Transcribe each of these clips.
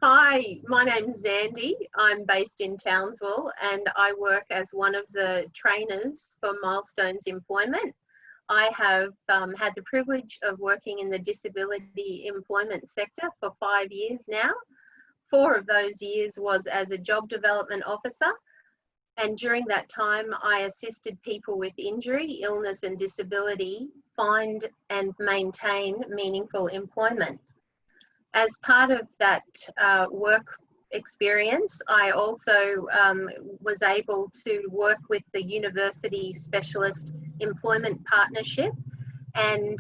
Hi, my name's Zandy. I'm based in Townsville and I work as one of the trainers for Milestones Employment. I have had the privilege of working in the disability employment sector for 5 years now. 4 of those years was as a job development officer, and during that time I assisted people with injury, illness and disability find and maintain meaningful employment. As part of that work experience, I also was able to work with the University Specialist Employment Partnership, and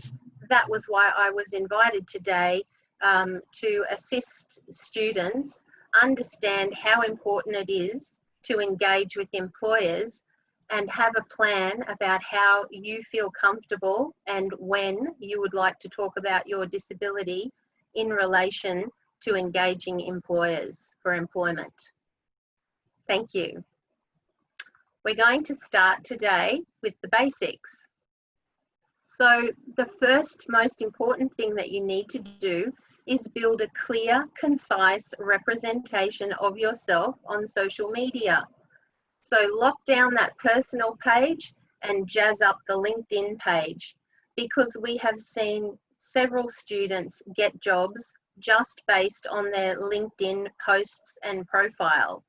that was why I was invited today to assist students understand how important it is to engage with employers and have a plan about how you feel comfortable and when you would like to talk about your disability in relation to engaging employers for employment. Thank you. We're going to start today with the basics. So the first most important thing that you need to do is build a clear, concise representation of yourself on social media. So lock down that personal page and jazz up the LinkedIn page, because we have seen several students get jobs just based on their LinkedIn posts and profile.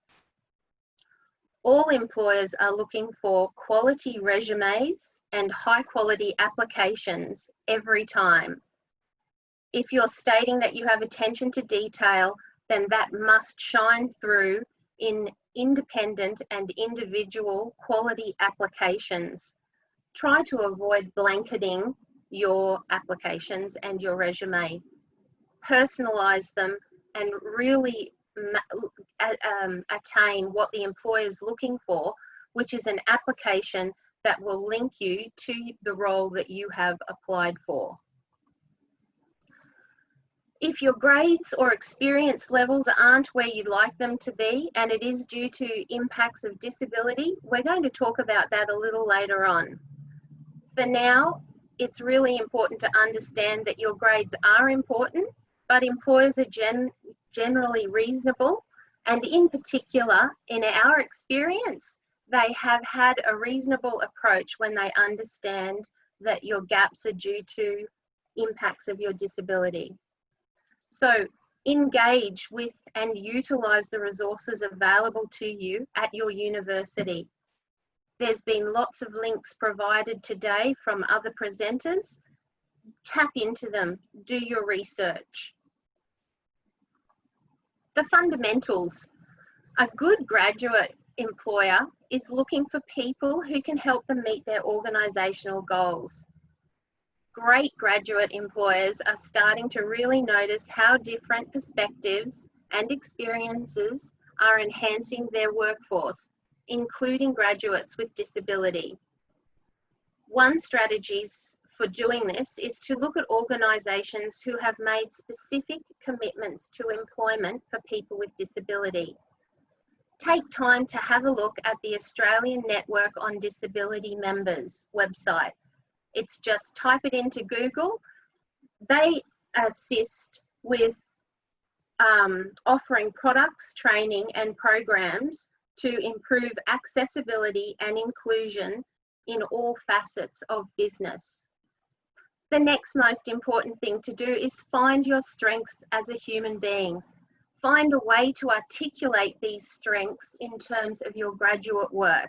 All employers are looking for quality resumes and high quality applications every time. If you're stating that you have attention to detail, then that must shine through in independent and individual quality applications. Try to avoid blanketing your applications and your resume. Personalize them and really attain what the employer is looking for, which is an application that will link you to the role that you have applied for. If your grades or experience levels aren't where you'd like them to be, and it is due to impacts of disability, we're going to talk about that a little later on. For now, it's really important to understand that your grades are important, but employers are generally reasonable, and in particular, in our experience, they have had a reasonable approach when they understand that your gaps are due to impacts of your disability. So engage with and utilise the resources available to you at your university. There's been lots of links provided today from other presenters. Tap into them, do your research. The fundamentals. A good graduate employer is looking for people who can help them meet their organisational goals. Great graduate employers are starting to really notice how different perspectives and experiences are enhancing their workforce, including graduates with disability. One strategy for doing this is to look at organisations who have made specific commitments to employment for people with disability. Take time to have a look at the Australian Network on Disability Members website. It's just type it into Google. They assist with offering products, training and programs to improve accessibility and inclusion in all facets of business. The next most important thing to do is find your strengths as a human being. Find a way to articulate these strengths in terms of your graduate work.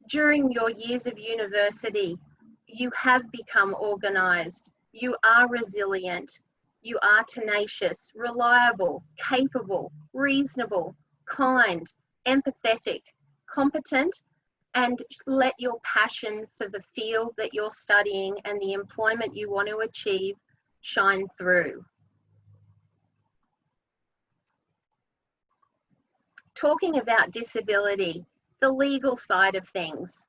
During your years of university, you have become organised, you are resilient, you are tenacious, reliable, capable, reasonable, kind, empathetic, competent, and let your passion for the field that you're studying and the employment you want to achieve shine through. Talking about disability, the legal side of things.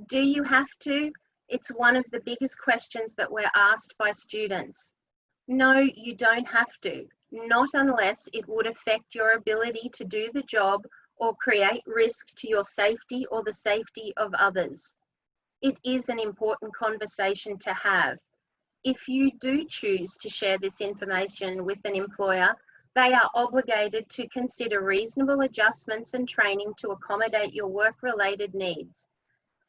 Do you have to? It's one of the biggest questions that we're asked by students. No, you don't have to, not unless it would affect your ability to do the job or create risk to your safety or the safety of others. It is an important conversation to have. If you do choose to share this information with an employer, They are obligated to consider reasonable adjustments and training to accommodate your work-related needs,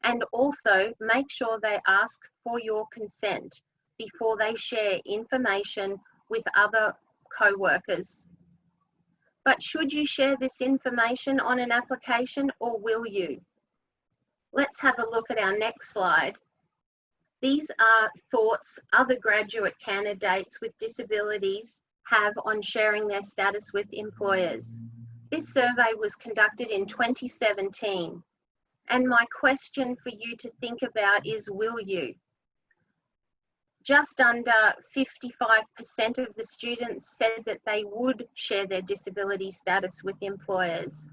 and also make sure they ask for your consent before they share information with other co-workers. But should you share this information on an application, or will you? Let's have a look at our next slide. These are thoughts other graduate candidates with disabilities have on sharing their status with employers. This survey was conducted in 2017, and my question for you to think about is, will you? Just under 55% of the students said that they would share their disability status with employers.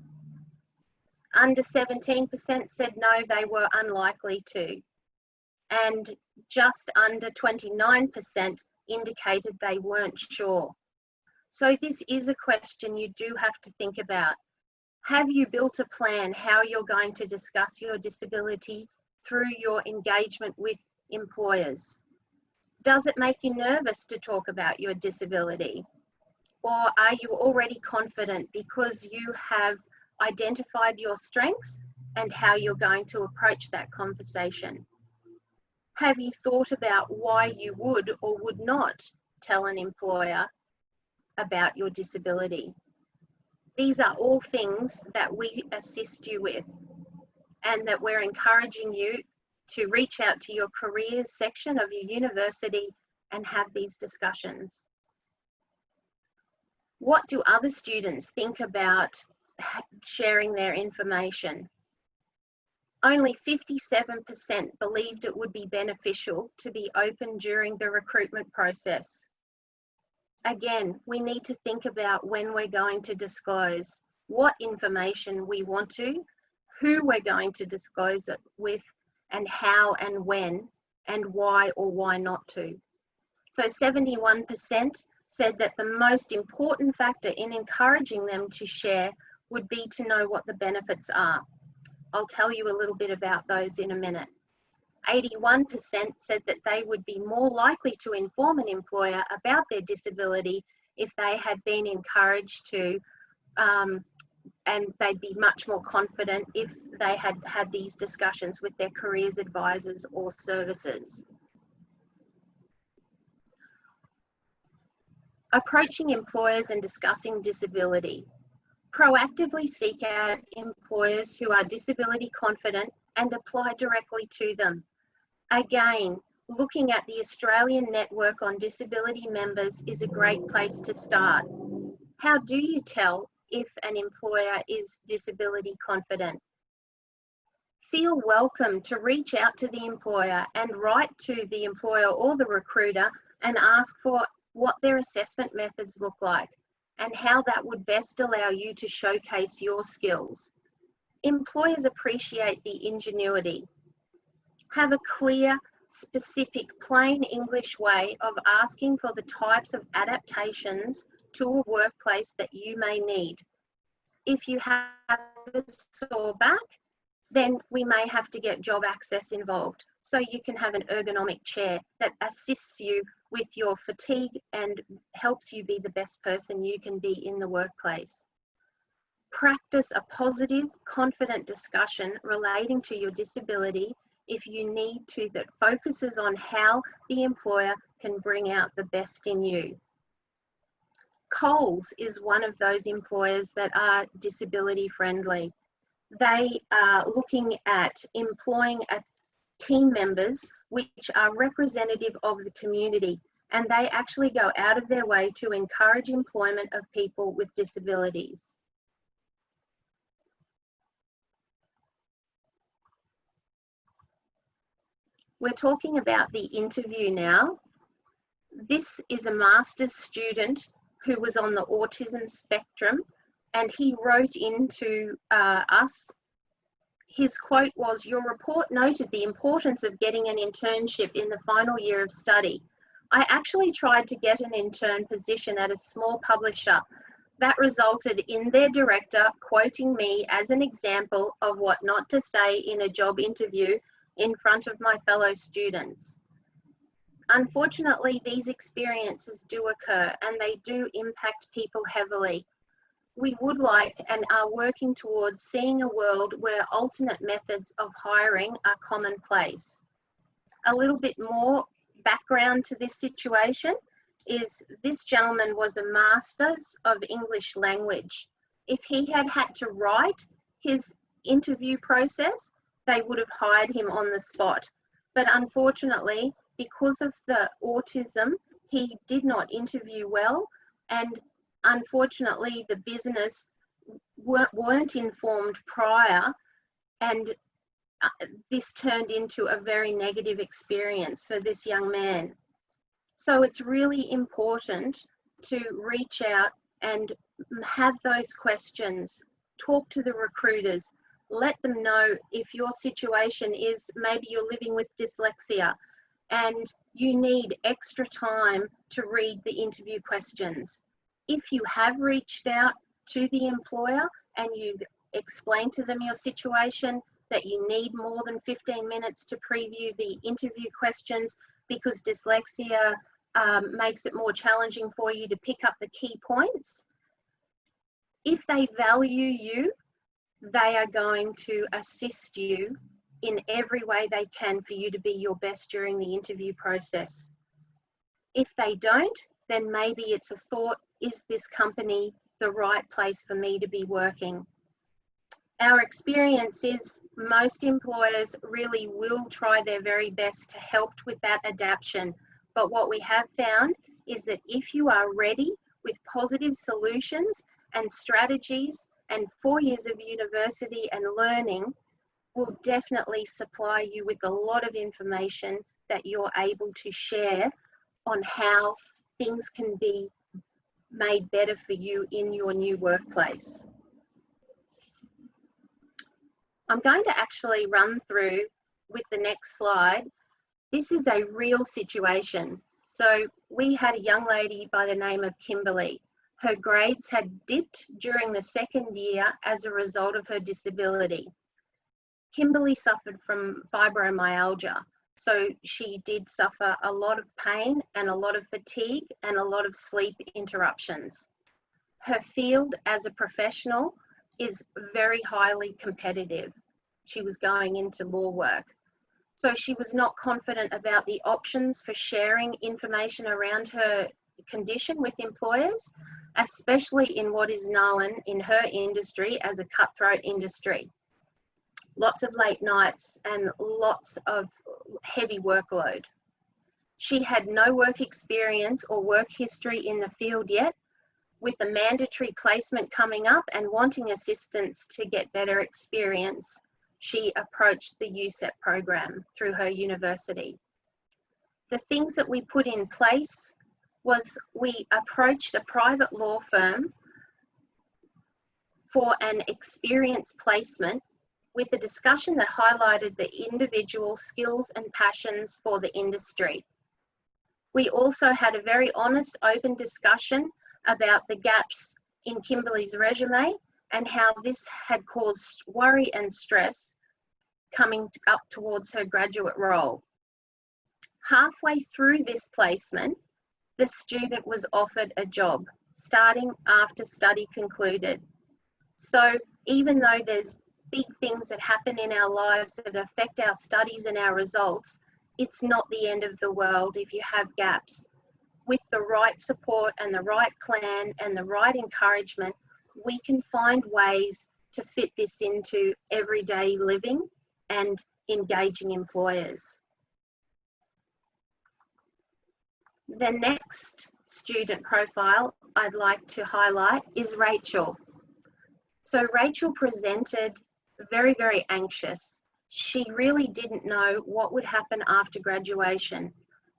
Under 17% said no, they were unlikely to. And just under 29% indicated they weren't sure. So this is a question you do have to think about. Have you built a plan how you're going to discuss your disability through your engagement with employers? Does it make you nervous to talk about your disability? Or are you already confident because you have identified your strengths and how you're going to approach that conversation? Have you thought about why you would or would not tell an employer about your disability? These are all things that we assist you with, and that we're encouraging you to reach out to your careers section of your university and have these discussions. What do other students think about sharing their information? Only 57% believed it would be beneficial to be open during the recruitment process. Again, we need to think about when we're going to disclose, what information we want to, who we're going to disclose it with, and how and when, and why or why not to. So 71% said that the most important factor in encouraging them to share would be to know what the benefits are. I'll tell you a little bit about those in a minute. 81% said that they would be more likely to inform an employer about their disability if they had been encouraged to, and they'd be much more confident if they had had these discussions with their careers advisors or services. Approaching employers and discussing disability. Proactively seek out employers who are disability confident and apply directly to them. Again, looking at the Australian Network on Disability Members is a great place to start. How do you tell if an employer is disability confident? Feel welcome to reach out to the employer and write to the employer or the recruiter and ask for what their assessment methods look like and how that would best allow you to showcase your skills. Employers appreciate the ingenuity. Have a clear, specific, plain English way of asking for the types of adaptations to a workplace that you may need. If you have a sore back, then we may have to get job access involved. So you can have an ergonomic chair that assists you with your fatigue and helps you be the best person you can be in the workplace. Practice a positive, confident discussion relating to your disability if you need to, that focuses on how the employer can bring out the best in you. Coles is one of those employers that are disability friendly. They are looking at employing team members which are representative of the community, and they actually go out of their way to encourage employment of people with disabilities. We're talking about the interview now. This is a master's student who was on the autism spectrum, and he wrote into us. His quote was, "Your report noted the importance of getting an internship in the final year of study. I actually tried to get an intern position at a small publisher. That resulted in their director quoting me as an example of what not to say in a job interview in front of my fellow students. Unfortunately, these experiences do occur and they do impact people heavily. We would like and are working towards seeing a world where alternate methods of hiring are commonplace. A little bit more background to this situation is this gentleman was a Master's of English Language. If he had had to write his interview process, they would have hired him on the spot. But unfortunately, because of the autism, he did not interview well, and unfortunately the business weren't informed prior, and this turned into a very negative experience for this young man. So it's really important to reach out and have those questions, talk to the recruiters, let them know if your situation is maybe you're living with dyslexia and you need extra time to read the interview questions. If you have reached out to the employer and you've explained to them your situation, that you need more than 15 minutes to preview the interview questions because dyslexia makes it more challenging for you to pick up the key points. If they value you, they are going to assist you in every way they can for you to be your best during the interview process. If they don't, then maybe it's a thought, is this company the right place for me to be working? Our experience is most employers really will try their very best to help with that adaptation. But what we have found is that if you are ready with positive solutions and strategies and 4 years of university and learning, will definitely supply you with a lot of information that you're able to share on how things can be made better for you in your new workplace. I'm going to actually run through with the next slide. This is a real situation. So we had a young lady by the name of Kimberly. Her grades had dipped during the second year as a result of her disability. Kimberly suffered from fibromyalgia. So she did suffer a lot of pain and a lot of fatigue and a lot of sleep interruptions. Her field as a professional is very highly competitive. She was going into law work. So she was not confident about the options for sharing information around her condition with employers, especially in what is known in her industry as a cutthroat industry. Lots of late nights and lots of heavy workload. She had no work experience or work history in the field yet. With a mandatory placement coming up and wanting assistance to get better experience, she approached the USEP program through her university. The things that we put in place was we approached a private law firm for an experience placement with a discussion that highlighted the individual skills and passions for the industry. We also had a very honest, open discussion about the gaps in Kimberly's resume and how this had caused worry and stress coming up towards her graduate role. Halfway through this placement, the student was offered a job, starting after study concluded. So even though there's big things that happen in our lives that affect our studies and our results, it's not the end of the world if you have gaps. With the right support and the right plan and the right encouragement, we can find ways to fit this into everyday living and engaging employers. The next student profile I'd like to highlight is Rachel. So Rachel presented very, very anxious. She really didn't know what would happen after graduation.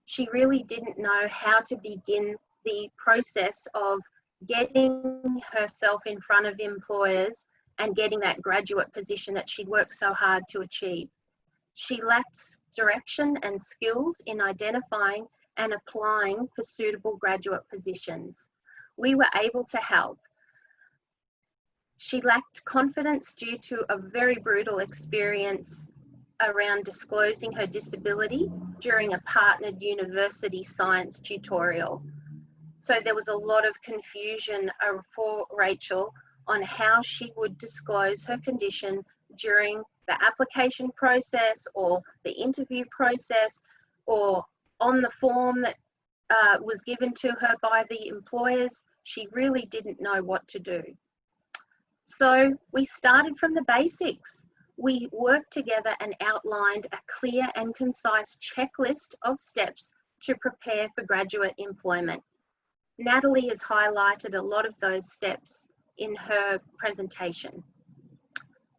She really didn't know how to begin the process of getting herself in front of employers and getting that graduate position that she'd worked so hard to achieve. She lacked direction and skills in identifying and applying for suitable graduate positions. We were able to help. She lacked confidence due to a very brutal experience around disclosing her disability during a partnered university science tutorial. So there was a lot of confusion for Rachel on how she would disclose her condition during the application process or the interview process or on the form that was given to her by the employers. She really didn't know what to do. So we started from the basics. We worked together and outlined a clear and concise checklist of steps to prepare for graduate employment. Natalie has highlighted a lot of those steps in her presentation.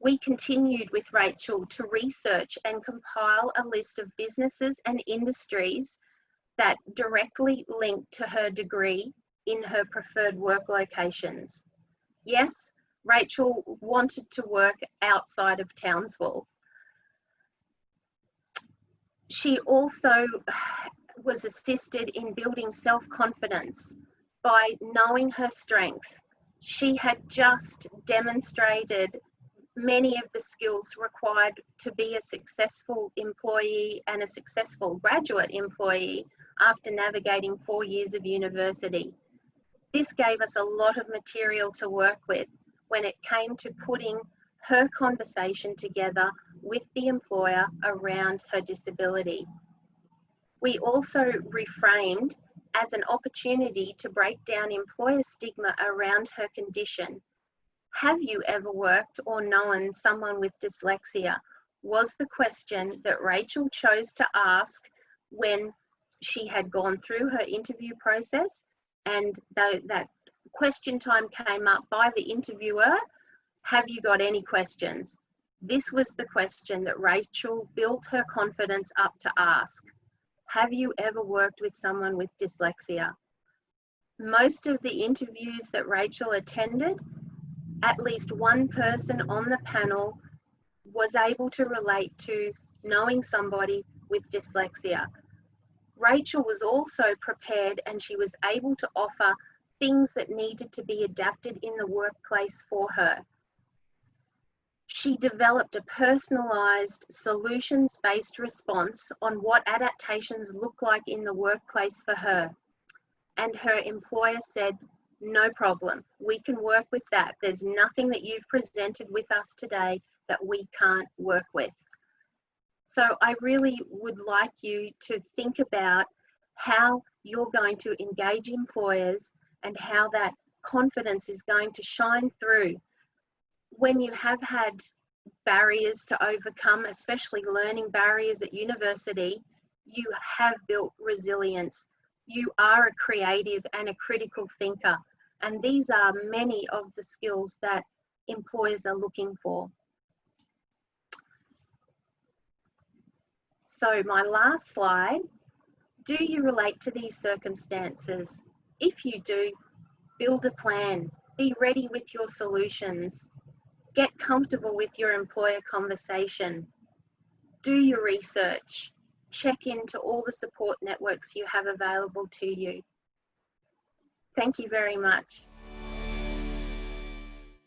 We continued with Rachel to research and compile a list of businesses and industries that directly linked to her degree in her preferred work locations. Yes, Rachel wanted to work outside of Townsville. She also was assisted in building self-confidence by knowing her strength. She had just demonstrated many of the skills required to be a successful employee and a successful graduate employee after navigating 4 years of university. This gave us a lot of material to work with when it came to putting her conversation together with the employer around her disability. We also reframed as an opportunity to break down employer stigma around her condition. Have you ever worked or known someone with dyslexia? Was the question that Rachel chose to ask when she had gone through her interview process, and that question time came up by the interviewer. Have you got any questions? This was the question that Rachel built her confidence up to ask. Have you ever worked with someone with dyslexia? Most of the interviews that Rachel attended, at least one person on the panel was able to relate to knowing somebody with dyslexia. Rachel was also prepared, and she was able to offer things that needed to be adapted in the workplace for her. She developed a personalised, solutions-based response on what adaptations look like in the workplace for her. And her employer said, no problem, we can work with that. There's nothing that you've presented with us today that we can't work with. So I really would like you to think about how you're going to engage employers and how that confidence is going to shine through when you have had barriers to overcome, especially learning barriers at university. You have built resilience. You are a creative and a critical thinker. And these are many of the skills that employers are looking for. So my last slide, do you relate to these circumstances? If you do, build a plan, be ready with your solutions, get comfortable with your employer conversation, do your research, check into all the support networks you have available to you. Thank you very much.